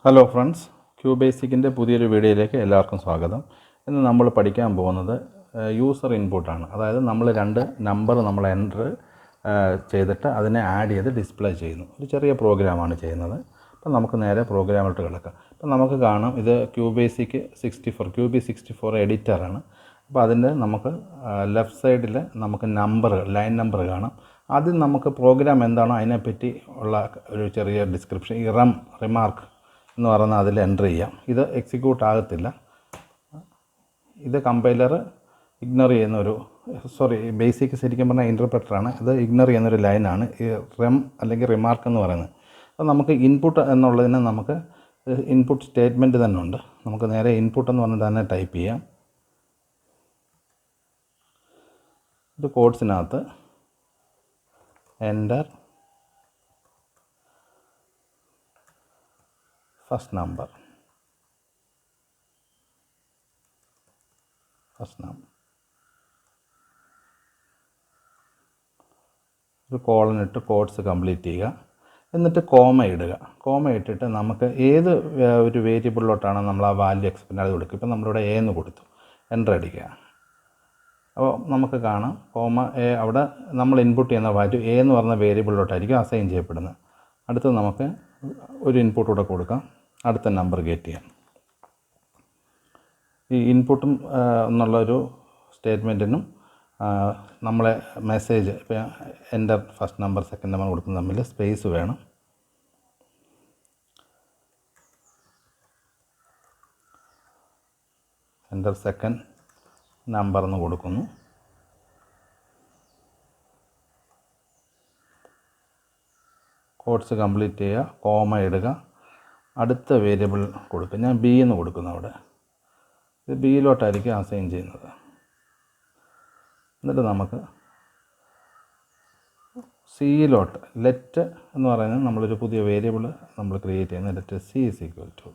Hello friends, ക്യൂബേസിക്കിൻ്റെ പുതിയൊരു വീഡിയോയിലേക്ക് എല്ലാവർക്കും സ്വാഗതം. ഇന്ന് നമ്മൾ പഠിക്കാൻ പോകുന്നത് യൂസർ ഇൻപുട്ടാണ്. അതായത് നമ്മൾ രണ്ട് നമ്പർ നമ്മൾ എൻ്റർ ചെയ്തിട്ട് അതിനെ ആഡ് ചെയ്ത് ഡിസ്പ്ലേ ചെയ്യുന്നു. ഒരു ചെറിയ പ്രോഗ്രാമാണ് ചെയ്യുന്നത്. അപ്പം നമുക്ക് നേരെ പ്രോഗ്രാമിലോട്ട് കിടക്കാം. അപ്പം നമുക്ക് കാണാം, ഇത് QBASIC 64 QB64 എഡിറ്ററാണ്. അപ്പോൾ അതിൻ്റെ നമുക്ക് ലെഫ്റ്റ് സൈഡിൽ നമുക്ക് ലൈൻ നമ്പർ കാണാം. ആദ്യം നമുക്ക് പ്രോഗ്രാം എന്താണോ അതിനെപ്പറ്റി ഉള്ള ഒരു ചെറിയ ഡിസ്ക്രിപ്ഷൻ, റിമാർക്ക് എന്ന് പറഞ്ഞാൽ അതിൽ എൻ്റർ ചെയ്യാം. ഇത് എക്സിക്യൂട്ട് ആകത്തില്ല. ഇത് കമ്പൈലർ ഇഗ്നോർ ചെയ്യുന്നൊരു ബേസിക് ശരിക്കും പറഞ്ഞാൽ ഇൻ്റർപ്രറ്ററാണ്. ഇത് ഇഗ്നോർ ചെയ്യുന്നൊരു ലൈനാണ് ഈ അല്ലെങ്കിൽ റിമാർക്ക് എന്ന് പറയുന്നത്. അപ്പോൾ നമുക്ക് ഇൻപുട്ട് എന്നുള്ളതിന് നമുക്ക് ഇൻപുട്ട് സ്റ്റേറ്റ്മെൻറ്റ് തന്നെ ഉണ്ട്. നമുക്ക് നേരെ ഇൻപുട്ട് എന്ന് പറഞ്ഞിട്ട് തന്നെ ടൈപ്പ് ചെയ്യാം. ഇത് കോഡ്സിനകത്ത് എൻ്റർ ഫസ്റ്റ് നമ്പർ ഒരു കോളൻ ഇട്ട് കോഡ്സ് കംപ്ലീറ്റ് ചെയ്യുക. എന്നിട്ട് കോമ ഇടുക. കോമ ഇട്ടിട്ട് നമുക്ക് ഏത് ഒരു വേരിയബിളിലോട്ടാണ് നമ്മൾ ആ വാല്യൂ എക്സ്പെൻഡ് ചെയ്ത് കൊടുക്കുക. ഇപ്പം നമ്മളിവിടെ എ എന്ന് കൊടുത്തു, എൻ്റർ അടിക്കുക. അപ്പോൾ നമുക്ക് കാണാം അവിടെ നമ്മൾ ഇൻപുട്ട് ചെയ്യുന്ന വാല്യൂ എ എന്ന് പറഞ്ഞ വേരിയബിളിലോട്ടായിരിക്കും അസൈൻ ചെയ്യപ്പെടുന്നത്. അടുത്ത് നമുക്ക് ഒരു ഇൻപുട്ട് കൂടെ കൊടുക്കാം, അടുത്ത നമ്പർ ഗെറ്റ് ചെയ്യാം. ഈ ഇൻപുട്ടും എന്നുള്ളൊരു സ്റ്റേറ്റ്മെൻറ്റിനും നമ്മളെ മെസ്സേജ് ഇപ്പോൾ enter first number second number കൊടുക്കുന്ന തമ്മിൽ സ്പേസ് വേണം. എൻ്റർ സെക്കൻഡ് നമ്പർ എന്ന് കൊടുക്കുന്നു. കോഡ്സ് കംപ്ലീറ്റ് ചെയ്യുക, കോമ ഇടുക, അടുത്ത വേരിയബിൾ കൊടുക്കുക. ഞാൻ ബി എന്ന് കൊടുക്കുന്നു. അവിടെ ഇത് ബിയിലോട്ടായിരിക്കും അസൈൻ ചെയ്യുന്നത്. എന്നിട്ട് നമുക്ക് സിയിലോട്ട് ലെറ്റ് എന്ന് പറയുന്നത് നമ്മളൊരു പുതിയ വേരിയബിൾ നമ്മൾ ക്രിയേറ്റ് ചെയ്യുന്ന let C is equal to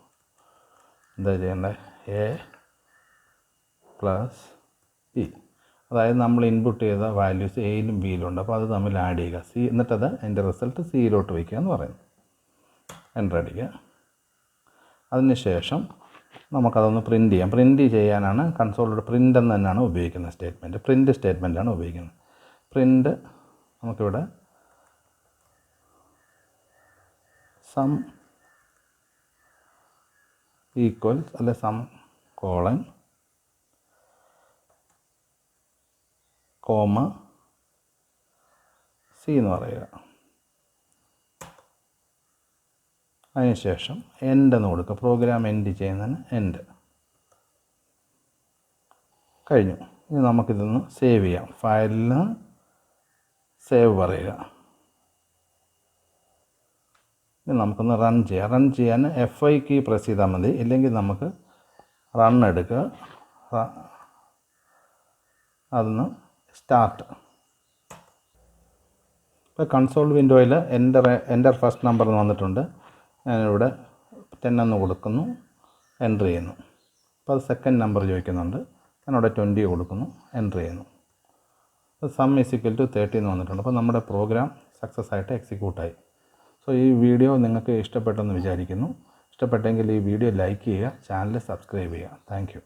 എന്താ ചെയ്യേണ്ടത്, എ പ്ലസ് ബി. അതായത് നമ്മൾ ഇൻപുട്ട് ചെയ്ത വാല്യൂസ് എയിലും ബിയിലും ഉണ്ട്. അപ്പോൾ അത് തമ്മിൽ ആഡ് ചെയ്യുക. എന്നിട്ടത് അതിൻ്റെ റിസൾട്ട് സിയിലോട്ട് വയ്ക്കുക എന്ന് പറയുന്നു. എൻ്റർ അടിക്കുക. അതിനുശേഷം നമുക്കതൊന്ന് പ്രിൻറ്റ് ചെയ്യാം. പ്രിൻറ്റ് ചെയ്യാനാണ് കൺസോളിലൂടെ പ്രിൻ്റ് എന്ന് തന്നെയാണ് ഉപയോഗിക്കുന്ന സ്റ്റേറ്റ്മെൻറ്റ്. പ്രിൻറ്റ് സ്റ്റേറ്റ്മെൻറ്റാണ് ഉപയോഗിക്കുന്നത്. പ്രിൻറ്റ് നമുക്കിവിടെ സം ഈക്വൽസ് അല്ലെ സം കോളൻ കോമ സി എന്ന് പറയുക. അതിനുശേഷം എൻഡ് എന്ന് കൊടുക്കുക. പ്രോഗ്രാം എൻഡ് ചെയ്യുന്നതിന് എൻഡ് കഴിഞ്ഞു. ഇനി നമുക്കിതൊന്ന് സേവ് ചെയ്യാം. ഫയലിന് സേവ് പറയുക. ഇനി നമുക്കൊന്ന് റൺ ചെയ്യാം. റൺ ചെയ്യാൻ F5 കീ പ്രസ് ചെയ്താൽ മതി. ഇല്ലെങ്കിൽ നമുക്ക് റൺ എടുക്കുക. അതൊന്ന് സ്റ്റാർട്ട്. ഇപ്പോൾ കൺസോൾ വിൻഡോയിൽ എൻ്റർ ഫസ്റ്റ് നമ്പർ എന്ന് വന്നിട്ടുണ്ട്. ഞാനിവിടെ 10 എന്ന് കൊടുക്കുന്നു, എൻ്റർ ചെയ്യുന്നു. അപ്പോൾ അത് സെക്കൻഡ് നമ്പർ ചോദിക്കുന്നുണ്ട്. ഞാനിവിടെ 20 കൊടുക്കുന്നു, എൻ്റർ ചെയ്യുന്നു. സം ഈസ് ഈക്വൽ ടു 30 എന്ന് വന്നിട്ടുണ്ട്. അപ്പോൾ നമ്മുടെ പ്രോഗ്രാം സക്സസ് ആയിട്ട് എക്സിക്യൂട്ടായി. സോ ഈ വീഡിയോ നിങ്ങൾക്ക് ഇഷ്ടപ്പെട്ടെന്ന് വിചാരിക്കുന്നു. ഇഷ്ടപ്പെട്ടെങ്കിൽ ഈ വീഡിയോ ലൈക്ക് ചെയ്യുക, ചാനൽ സബ്സ്ക്രൈബ് ചെയ്യുക. Thank you.